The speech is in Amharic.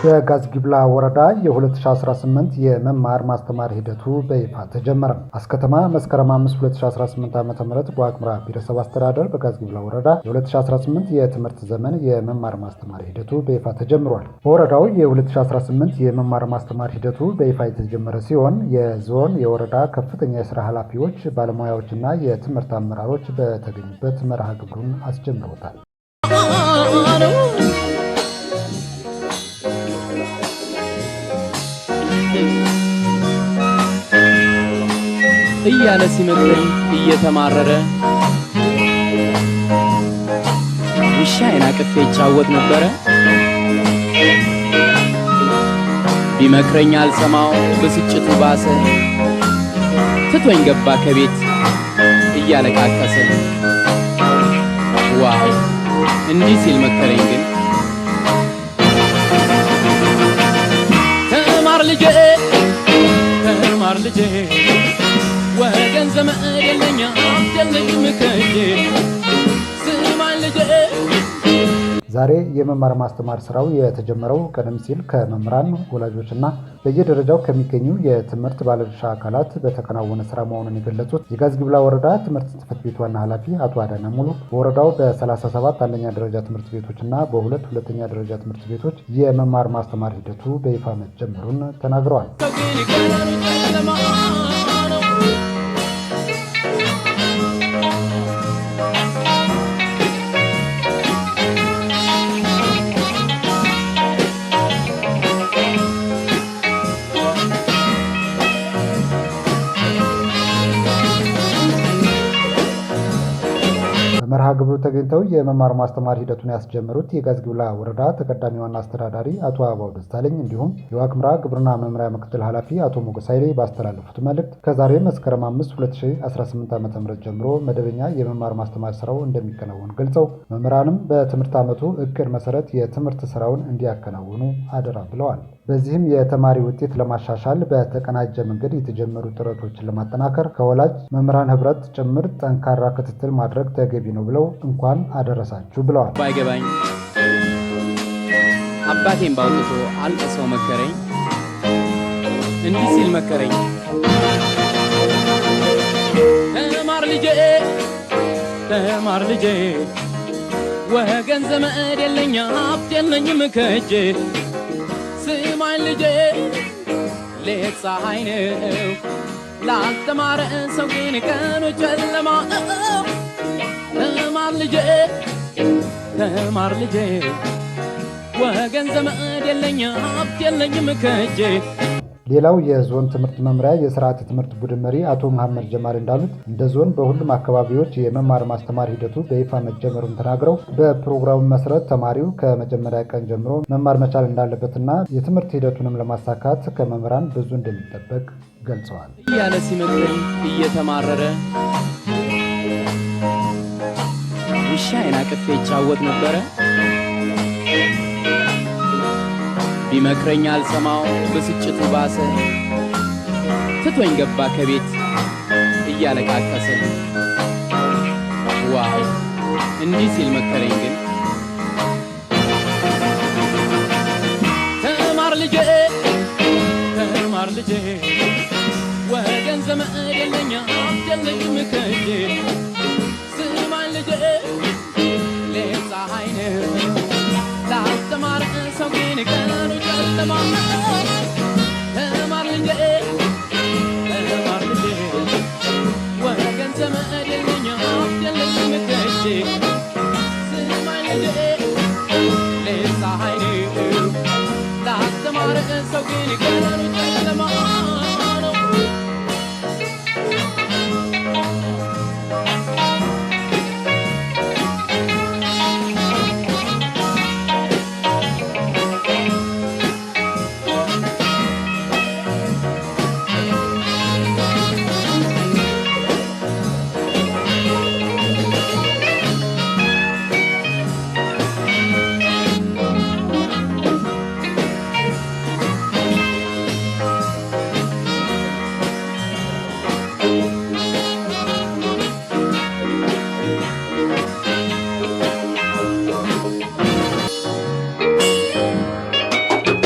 በጋዝጊብላ ወረዳ የ2018 የመማር ማስተማር ሂደቱ በይፋ ተጀመረ። አስከተማ መስከረም 5 2018 ዓ.ም በዋግኽምራ ብሔረሰብ አስተዳደር በጋዝጊብላ ወረዳ የ2018 የትምህርት ዘመን የመማር ማስተማር ሂደቱ በይፋ ተጀምሯል። በወረዳው የ2018 የመማር ማስተማር ሂደቱ በይፋ የተጀመረ ሲሆን የዞን የወረዳ ከፍተኛ የሥራ ኃላፊዎች፣ ባለሙያዎችና የትምህርት አመራሮች በተገኙበት መርሃ ግብሩን አስጀምረውታል። እያለ ሲመክረኝ እየተማረረ ውሻዬን አቅፌ ይጫወት ነበረ። ቢመክረኝ አልሰማው ብስጭቱ ባሰ፣ ትቶኝ ገባ ከቤት እያለቃቀሰ። ዋው እንዲህ ሲል መከረኝ ግን ተማር ልጄ ወገን ዘመድ የለኝ አትደለኝም ከእጄ ስማኝ ልጄ። ዛሬ የመማር ማስተማር ስራው የተጀመረው ቀደም ሲል ከመምህራን ወላጆችና በየደረጃው ከሚገኙ የትምህርት ባለድርሻ አካላት በተከናወነ ስራ መሆኑን የገለጹት የጋዝጊብላ ወረዳ ትምህርት ጽሕፈት ቤት ዋና ኃላፊ አቶ አዳነ ሙሉ በወረዳው በ37 አንደኛ ደረጃ ትምህርት ቤቶችና በ2 ሁለተኛ ደረጃ ትምህርት ቤቶች የመማር ማስተማር ሂደቱ በይፋ መጀመሩን ተናግረዋል። በመርሃ ግብሩ ተገኝተው የመማር ማስተማር ሂደቱን ያስጀመሩት የጋዝጊብላ ወረዳ ተቀዳሚ ዋና አስተዳዳሪ አቶ አበባው ደሳለኝ እንዲሁም የዋግኽምራ ግብርና መምሪያ ምክትል ኃላፊ አቶ ሞገስ ኃይሌ ባስተላለፉት መልእክት ከዛሬ መስከረም 5 2018 ዓ.ም ጀምሮ መደበኛ የመማር ማስተማር ስራው እንደሚከናወን ገልጸው መምህራንም በትምህርት ዓመቱ እቅድ መሰረት የትምህርት ስራውን እንዲያከናውኑ አደራ ብለዋል። በዚህም የተማሪ ውጤት ለማሻሻል በተቀናጀ መንገድ የተጀመሩ ጥረቶችን ለማጠናከር ከወላጅ መምህራን ህብረት ጭምር ጠንካራ ክትትል ማድረግ ተገቢ ነው ብለው እንኳን አደረሳችሁ ብለዋል። ባይገባኝ አባቴን ባውጥቶ አልቅሰው መከረኝ፣ እንዲህ ሲል መከረኝ ተማር ልጄ ወገን ዘመድ የለኝ ሀብት የለኝም ከእጄ ስማኝ ልጄ ሌት ፀሐይ ነው ላልተማረ ሰው ግን ቀኑ ጨለማ። ተማር ልጄ ወገን ዘመድ የለኝ ሀብት የለኝም ከእጄ። ሌላው የዞን ትምህርት መምሪያ የስርዓተ ትምህርት ቡድን መሪ አቶ መሐመድ ጀማል እንዳሉት እንደ ዞን በሁሉም አካባቢዎች የመማር ማስተማር ሂደቱ በይፋ መጀመሩን ተናግረው በፕሮግራሙ መሰረት ተማሪው ከመጀመሪያ ቀን ጀምሮ መማር መቻል እንዳለበትና የትምህርት ሂደቱንም ለማሳካት ከመምህራን ብዙ እንደሚጠበቅ ገልጸዋል። እያለ ሲመክረኝ እየተማረረ ውሻዬን አቅፌ ይጫወት ነበረ። ቢመክረኝ አልሰማው ብስጭቱ ባሰ፣ ትቶኝ ገባ ከቤት እያለቃቀሰ። ዋው እንዲህ ሲል መከረኝ ግን ተማር ልጄ ወገን ዘመድ የለኝ ሀብት የለኝም ከእጄ ዘመድ